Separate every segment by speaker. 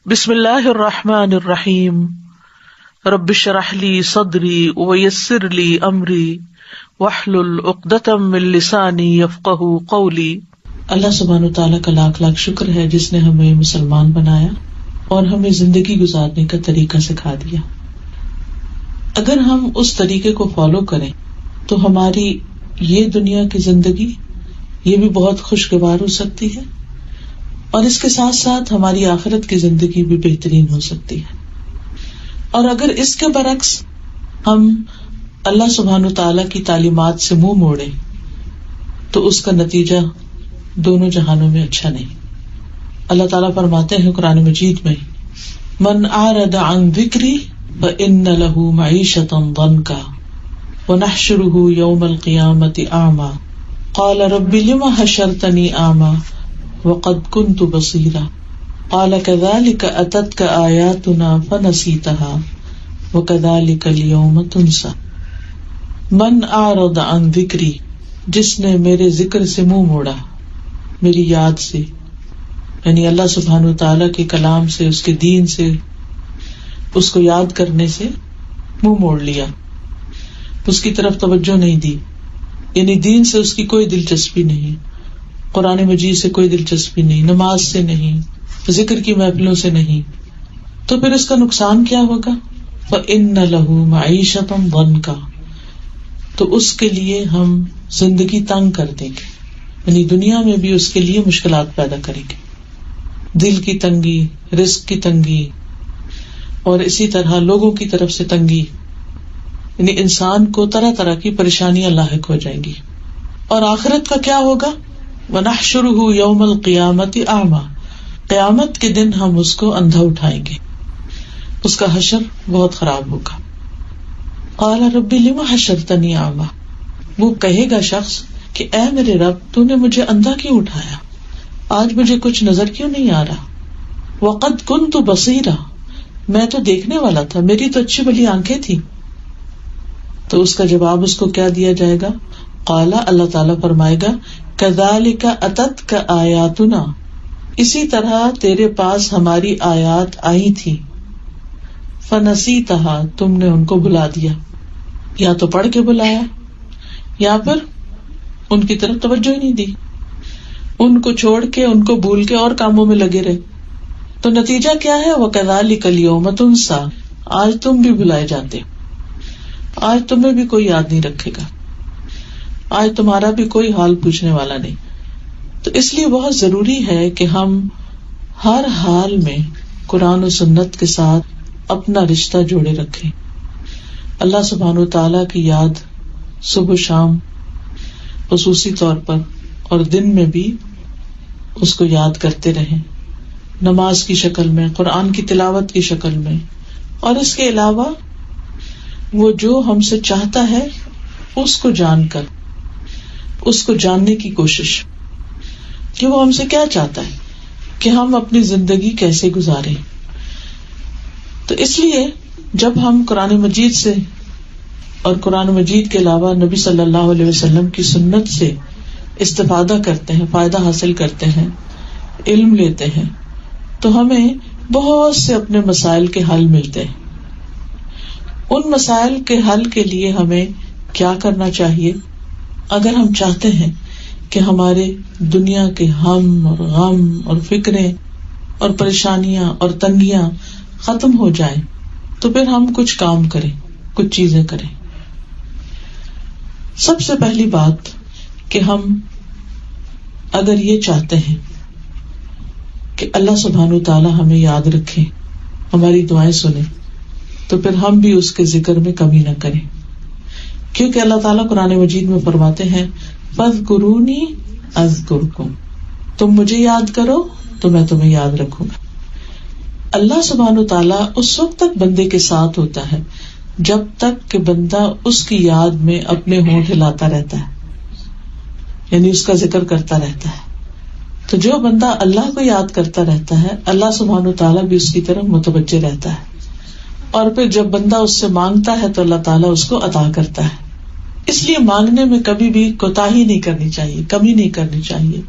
Speaker 1: بسم اللہ الرحمن الرحیم رب اشرح لی صدری ویسر لی امری واحلل عقدۃ من لسانی یفقہوا قولی۔ اللہ سبحانہ وتعالیٰ کا لاکھ لاکھ شکر ہے جس نے ہمیں مسلمان بنایا اور ہمیں زندگی گزارنے کا طریقہ سکھا دیا۔ اگر ہم اس طریقے کو فالو کریں تو ہماری یہ دنیا کی زندگی یہ بھی بہت خوشگوار ہو سکتی ہے اور اس کے ساتھ ساتھ ہماری آخرت کی زندگی بھی بہترین ہو سکتی ہے۔ اور اگر اس کے برعکس ہم اللہ سبحانہ وتعالیٰ کی تعلیمات سے منہ موڑیں تو اس کا نتیجہ دونوں جہانوں میں اچھا نہیں۔ اللہ تعالیٰ فرماتے ہیں قرآن مجید میں، من اعرض عن ذکری فإن له معیشۃ ضنکا ونحشرہ یوم القیامۃ اعمی قال رب لم حشرتنی اعمی وقد كنت بصيرا قال كذلك أتتك آياتنا فنسيتها وكذلك اليوم تنسى۔ من أعرض عن ذکری، جس نے میرے ذکر سے منہ موڑا، میری یاد سے، یعنی اللہ سبحانہ وتعالیٰ کے کلام سے، اس کے دین سے، اس کو یاد کرنے سے منہ موڑ لیا، اس کی طرف توجہ نہیں دی، یعنی دین سے اس کی کوئی دلچسپی نہیں، قرآن مجید سے کوئی دلچسپی نہیں، نماز سے نہیں، ذکر کی محفلوں سے نہیں، تو پھر اس کا نقصان کیا ہوگا؟ فَإِنَّ لَهُ مَعِيشَةً ضَنْكَ، تو اس کے لیے ہم زندگی تنگ کر دیں گے، یعنی دنیا میں بھی اس کے لیے مشکلات پیدا کریں گے، دل کی تنگی، رزق کی تنگی، اور اسی طرح لوگوں کی طرف سے تنگی، یعنی انسان کو طرح طرح کی پریشانیاں لاحق ہو جائیں گی۔ اور آخرت کا کیا ہوگا؟ وَنَحْشُرُهُ يَوْمَ الْقِيَامَةِ أَعْمَى، قیامت کے دن ہم اس کو اندھا اٹھائیں گے، اس کا حشر بہت خراب ہوگا۔ قَالَ رَبِّ لِمَ حَشَرْتَنِي أَعْمَى، وہ کہے گا شخص کہ اے میرے رب تو نے مجھے اندھا کیوں اٹھایا، آج مجھے کچھ نظر کیوں نہیں آ رہا۔ وَقَدْ كُنْتُ بَصِيرًا، میں تو دیکھنے والا تھا، میری تو اچھی بھلی آنکھیں تھی۔ تو اس کا جواب اس کو کیا دیا جائے گا؟ قال، اللہ تعالیٰ فرمائے گا، کذالک اتتک آیاتنا، اسی طرح تیرے پاس ہماری آیات آئی تھی، فنسیتہا، تم نے ان کو بھلا دیا، یا تو پڑھ کے بلایا یا پھر ان کی طرف توجہ ہی نہیں دی، ان کو چھوڑ کے، ان کو بھول کے اور کاموں میں لگے رہے، تو نتیجہ کیا ہے؟ وکذالک الیوم تنسیٰ، آج تم بھی بھلائے جاتے، آج تمہیں بھی کوئی یاد نہیں رکھے گا، آج تمہارا بھی کوئی حال پوچھنے والا نہیں۔ تو اس لیے بہت ضروری ہے کہ ہم ہر حال میں قرآن و سنت کے ساتھ اپنا رشتہ جوڑے رکھیں، اللہ سبحانہ وتعالیٰ کی یاد صبح شام خصوصی طور پر اور دن میں بھی اس کو یاد کرتے رہیں، نماز کی شکل میں، قرآن کی تلاوت کی شکل میں، اور اس کے علاوہ وہ جو ہم سے چاہتا ہے اس کو جان کر، اس کو جاننے کی کوشش کہ وہ ہم سے کیا چاہتا ہے، کہ ہم اپنی زندگی کیسے گزاریں۔ تو اس لیے جب ہم قرآن مجید سے اور قرآن مجید کے علاوہ نبی صلی اللہ علیہ وسلم کی سنت سے استفادہ کرتے ہیں، فائدہ حاصل کرتے ہیں، علم لیتے ہیں، تو ہمیں بہت سے اپنے مسائل کے حل ملتے ہیں۔ ان مسائل کے حل کے لیے ہمیں کیا کرنا چاہیے؟ اگر ہم چاہتے ہیں کہ ہمارے دنیا کے ہم اور غم اور فکریں اور پریشانیاں اور تنگیاں ختم ہو جائیں تو پھر ہم کچھ کام کریں، کچھ چیزیں کریں۔ سب سے پہلی بات کہ ہم اگر یہ چاہتے ہیں کہ اللہ سبحانہ وتعالیٰ ہمیں یاد رکھے، ہماری دعائیں سنے، تو پھر ہم بھی اس کے ذکر میں کمی نہ کریں، کیونکہ اللہ تعالیٰ قرآن مجید میں فرماتے ہیں فاذکرونی اذکرکم، تم مجھے یاد کرو تو میں تمہیں یاد رکھوں گا۔ اللہ سبحانہ وتعالیٰ اس وقت تک بندے کے ساتھ ہوتا ہے جب تک کہ بندہ اس کی یاد میں اپنے ہونٹ ہلاتا رہتا ہے، یعنی اس کا ذکر کرتا رہتا ہے۔ تو جو بندہ اللہ کو یاد کرتا رہتا ہے، اللہ سبحانہ وتعالیٰ بھی اس کی طرف متوجہ رہتا ہے، اور پھر جب بندہ اس سے مانگتا ہے تو اللہ تعالیٰ اس کو عطا کرتا ہے۔ اس لیے مانگنے میں کبھی بھی کوتاہی نہیں کرنی چاہیے، کمی نہیں کرنی چاہیے،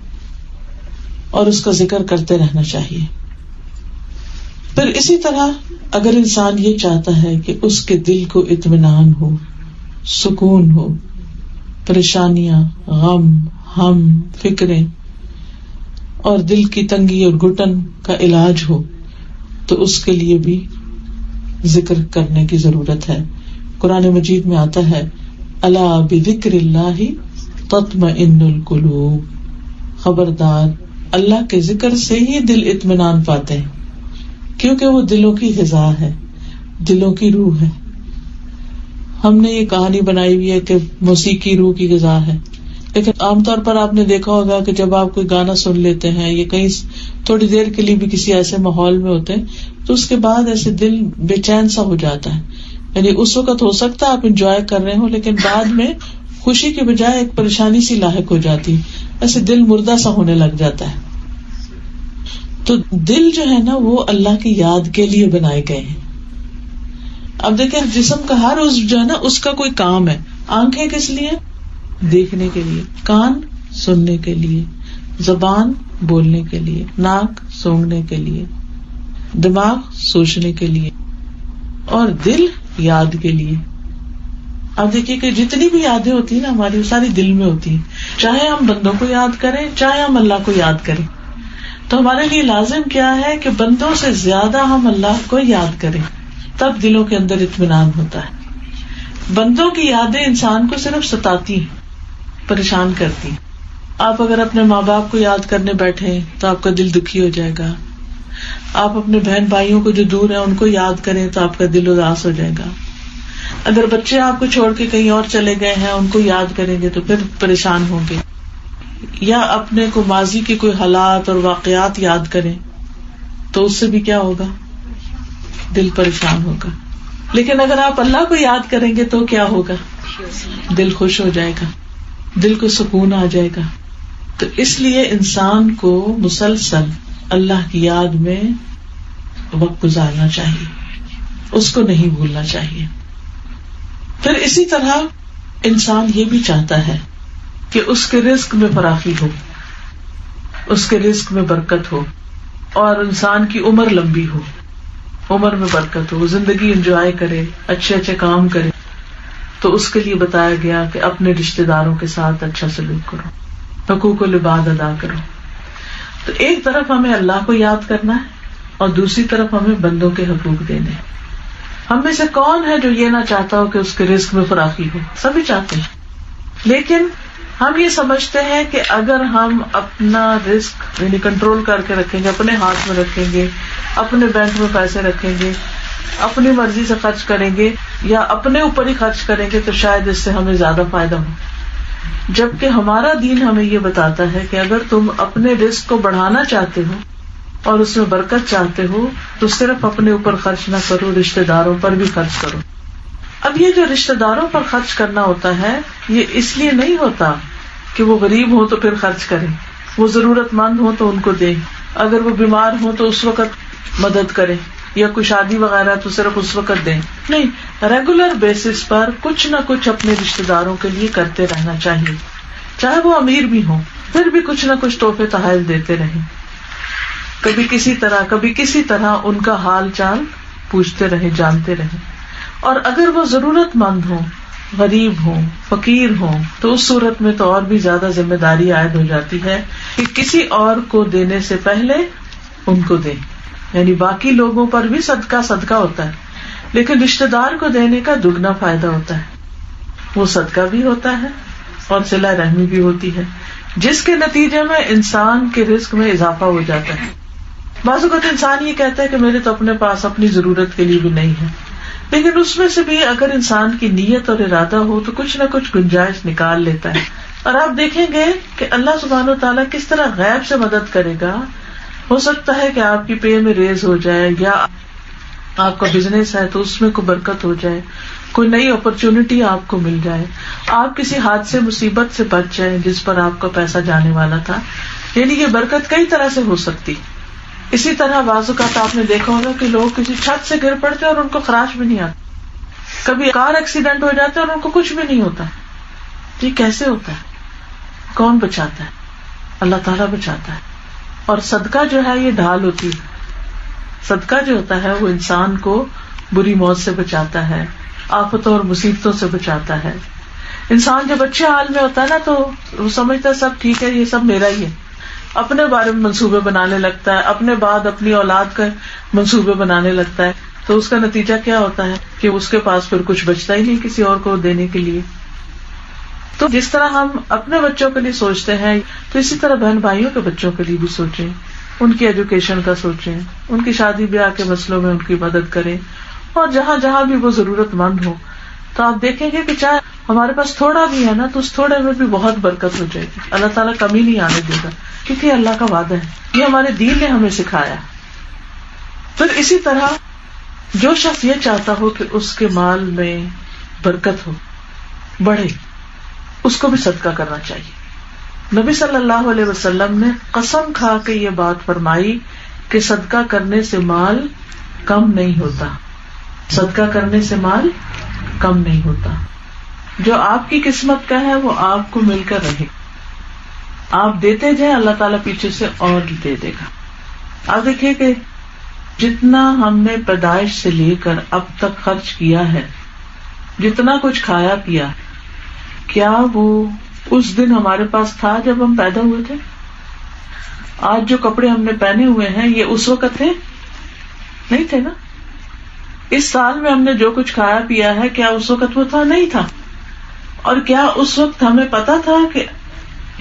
Speaker 1: اور اس کا ذکر کرتے رہنا چاہیے۔ پھر اسی طرح اگر انسان یہ چاہتا ہے کہ اس کے دل کو اطمینان ہو، سکون ہو، پریشانیاں، غم، ہم، فکریں اور دل کی تنگی اور گھٹن کا علاج ہو، تو اس کے لیے بھی ذکر کرنے کی ضرورت ہے. قرآن مجید میں آتا ہے الا بذکر اللہ تطمئن القلوب، خبردار اللہ کے ذکر سے ہی دل اطمینان پاتے ہیں، کیونکہ وہ دلوں کی غذا ہے، دلوں کی روح ہے. ہم نے یہ کہانی بنائی ہوئی ہے کہ موسیقی روح کی غذا ہے، لیکن عام طور پر آپ نے دیکھا ہوگا کہ جب آپ کوئی گانا سن لیتے ہیں یا کہیں تھوڑی دیر کے لیے بھی کسی ایسے ماحول میں ہوتے ہیں تو اس کے بعد ایسے دل بے چین سا ہو جاتا ہے. یعنی اس وقت ہو سکتا ہے آپ انجوائے کر رہے ہو، لیکن بعد میں خوشی کے بجائے ایک پریشانی سی لاحق ہو جاتی، ایسے دل مردہ سا ہونے لگ جاتا ہے. تو دل جو ہے نا وہ اللہ کی یاد کے لیے بنائے گئے ہیں. اب دیکھیں جسم کا ہر عضو جو ہے نا اس کا کوئی کام ہے. آنکھیں کس لیے؟ دیکھنے کے لیے، کان سننے کے لیے، زبان بولنے کے لیے، ناک سونگھنے کے لیے، دماغ سوچنے کے لیے، اور دل یاد کے لیے. اب دیکھیے کہ جتنی بھی یادیں ہوتی ہیں نا ہماری وہ ساری دل میں ہوتی ہیں، چاہے ہم بندوں کو یاد کریں چاہے ہم اللہ کو یاد کریں. تو ہمارے لیے لازم کیا ہے کہ بندوں سے زیادہ ہم اللہ کو یاد کریں، تب دلوں کے اندر اطمینان ہوتا ہے. بندوں کی یادیں انسان کو صرف ستاتی ہیں، پریشان کرتی. آپ اگر اپنے ماں باپ کو یاد کرنے بیٹھے تو آپ کا دل دکھی ہو جائے گا. آپ اپنے بہن بھائیوں کو جو دور ہیں ان کو یاد کریں تو آپ کا دل اداس ہو جائے گا. اگر بچے آپ کو چھوڑ کے کہیں اور چلے گئے ہیں ان کو یاد کریں گے تو پھر پریشان ہوں گے. یا اپنے کو ماضی کے کوئی حالات اور واقعات یاد کریں تو اس سے بھی کیا ہوگا؟ دل پریشان ہوگا. لیکن اگر آپ اللہ کو یاد کریں گے تو کیا ہوگا؟ دل خوش ہو جائے گا، دل کو سکون آ جائے گا. تو اس لیے انسان کو مسلسل اللہ کی یاد میں وقت گزارنا چاہیے، اس کو نہیں بھولنا چاہیے. پھر اسی طرح انسان یہ بھی چاہتا ہے کہ اس کے رزق میں فراخی ہو، اس کے رزق میں برکت ہو، اور انسان کی عمر لمبی ہو، عمر میں برکت ہو، زندگی انجوائے کرے، اچھے اچھے کام کرے. تو اس کے لیے بتایا گیا کہ اپنے رشتہ داروں کے ساتھ اچھا سلوک کرو، حقوق العباد ادا کرو. تو ایک طرف ہمیں اللہ کو یاد کرنا ہے اور دوسری طرف ہمیں بندوں کے حقوق دینے. ہم میں سے کون ہے جو یہ نہ چاہتا ہو کہ اس کے رزق میں فراخی ہو؟ سبھی چاہتے ہیں. لیکن ہم یہ سمجھتے ہیں کہ اگر ہم اپنا رزق یعنی کنٹرول کر کے رکھیں گے، اپنے ہاتھ میں رکھیں گے، اپنے بینک میں پیسے رکھیں گے، اپنی مرضی سے خرچ کریں گے یا اپنے اوپر ہی خرچ کریں گے تو شاید اس سے ہمیں زیادہ فائدہ ہو. جبکہ ہمارا دین ہمیں یہ بتاتا ہے کہ اگر تم اپنے رزق کو بڑھانا چاہتے ہو اور اس میں برکت چاہتے ہو تو صرف اپنے اوپر خرچ نہ کرو، رشتہ داروں پر بھی خرچ کرو. اب یہ جو رشتہ داروں پر خرچ کرنا ہوتا ہے یہ اس لیے نہیں ہوتا کہ وہ غریب ہو تو پھر خرچ کریں، وہ ضرورت مند ہو تو ان کو دیں، اگر وہ بیمار ہو تو اس وقت مدد کریں، یا کوئی شادی وغیرہ تو صرف اس وقت دیں. نہیں، ریگولر بیسس پر کچھ نہ کچھ اپنے رشتہ داروں کے لیے کرتے رہنا چاہیے. چاہے وہ امیر بھی ہوں پھر بھی کچھ نہ کچھ تحفے تحائف دیتے رہیں، کبھی کسی طرح ان کا حال چال پوچھتے رہیں، جانتے رہیں. اور اگر وہ ضرورت مند ہوں، غریب ہوں، فقیر ہوں تو اس صورت میں تو اور بھی زیادہ ذمہ داری عائد ہو جاتی ہے کہ کسی اور کو دینے سے پہلے ان کو دیں. یعنی باقی لوگوں پر بھی صدقہ ہوتا ہے لیکن رشتہ دار کو دینے کا دگنا فائدہ ہوتا ہے. وہ صدقہ بھی ہوتا ہے اور صلہ رحمی بھی ہوتی ہے، جس کے نتیجے میں انسان کے رزق میں اضافہ ہو جاتا ہے. بعض اوقات انسان یہ کہتا ہے کہ میرے تو اپنے پاس اپنی ضرورت کے لیے بھی نہیں ہے، لیکن اس میں سے بھی اگر انسان کی نیت اور ارادہ ہو تو کچھ نہ کچھ گنجائش نکال لیتا ہے. اور آپ دیکھیں گے کہ اللہ سبحانہ و تعالیٰ کس طرح غیب سے مدد کرے گا. ہو سکتا ہے کہ آپ کی پے میں ریز ہو جائے، یا آپ کا بزنس ہے تو اس میں کوئی برکت ہو جائے، کوئی نئی اپرچونٹی آپ کو مل جائے، آپ کسی حادثے مصیبت سے بچ جائیں جس پر آپ کا پیسہ جانے والا تھا. یعنی یہ برکت کئی طرح سے ہو سکتی. اسی طرح بعض اوقات آپ نے دیکھا ہوگا کہ لوگ کسی چھت سے گر پڑتے اور ان کو خراش بھی نہیں آتا، کبھی کار ایکسیڈنٹ ہو جاتا ہے اور ان کو کچھ بھی نہیں ہوتا. یہ کیسے ہوتا ہے؟ کون بچاتا ہے؟ اللہ تعالیٰ بچاتا ہے. اور صدقہ جو ہے یہ ڈھال ہوتی ہے. صدقہ جو ہوتا ہے وہ انسان کو بری موت سے بچاتا ہے، آفتوں اور مصیبتوں سے بچاتا ہے. انسان جب اچھے حال میں ہوتا ہے نا تو وہ سمجھتا ہے سب ٹھیک ہے، یہ سب میرا ہی ہے، اپنے بارے میں منصوبے بنانے لگتا ہے، اپنے بعد اپنی اولاد کا منصوبے بنانے لگتا ہے. تو اس کا نتیجہ کیا ہوتا ہے کہ اس کے پاس پھر کچھ بچتا ہی نہیں کسی اور کو دینے کے لیے. تو جس طرح ہم اپنے بچوں کے لیے سوچتے ہیں تو اسی طرح بہن بھائیوں کے بچوں کے لیے بھی سوچیں، ان کی ایجوکیشن کا سوچیں، ان کی شادی بیاہ کے مسئلوں میں ان کی مدد کریں، اور جہاں جہاں بھی وہ ضرورت مند ہو. تو آپ دیکھیں گے کہ چاہے ہمارے پاس تھوڑا بھی ہے نا تو اس تھوڑے میں بھی بہت برکت ہو جائے گی. اللہ تعالیٰ کمی نہیں آنے دے گا، کیونکہ اللہ کا وعدہ ہے، یہ ہمارے دین نے ہمیں سکھایا. پھر اسی طرح جو شخص یہ چاہتا ہو کہ اس کے مال میں برکت ہو، بڑھے، اس کو بھی صدقہ کرنا چاہیے. نبی صلی اللہ علیہ وسلم نے قسم کھا کے یہ بات فرمائی کہ صدقہ کرنے سے مال کم نہیں ہوتا، صدقہ کرنے سے مال کم نہیں ہوتا. جو آپ کی قسمت کا ہے وہ آپ کو مل کر رہے، آپ دیتے جائیں، اللہ تعالیٰ پیچھے سے اور دے دے گا. آپ دیکھیے کہ جتنا ہم نے پیدائش سے لے کر اب تک خرچ کیا ہے، جتنا کچھ کھایا پیا، کیا وہ اس دن ہمارے پاس تھا جب ہم پیدا ہوئے تھے؟ آج جو کپڑے ہم نے پہنے ہوئے ہیں یہ اس وقت تھے؟ نہیں تھے نا. اس سال میں ہم نے جو کچھ کھایا پیا ہے کیا اس وقت وہ تھا؟ نہیں تھا. اور کیا اس وقت ہمیں پتا تھا کہ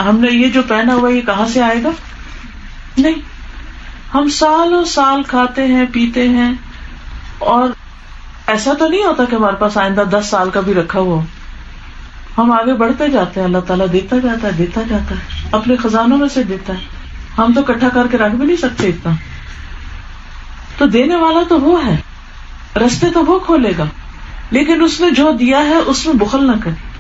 Speaker 1: ہم نے یہ جو پہنا ہوا یہ کہاں سے آئے گا؟ نہیں. ہم سالوں سال کھاتے ہیں پیتے ہیں، اور ایسا تو نہیں ہوتا کہ ہمارے پاس آئندہ 10 سال کا بھی رکھا ہوا. ہم آگے بڑھتے جاتے ہیں، اللہ تعالیٰ دیتا جاتا ہے دیتا جاتا ہے، اپنے خزانوں میں سے دیتا ہے. ہم تو اکٹھا کر کے رکھ بھی نہیں سکتے اتنا. تو دینے والا تو وہ ہے، رستے تو وہ کھولے گا، لیکن اس نے جو دیا ہے اس میں بخل نہ کرے.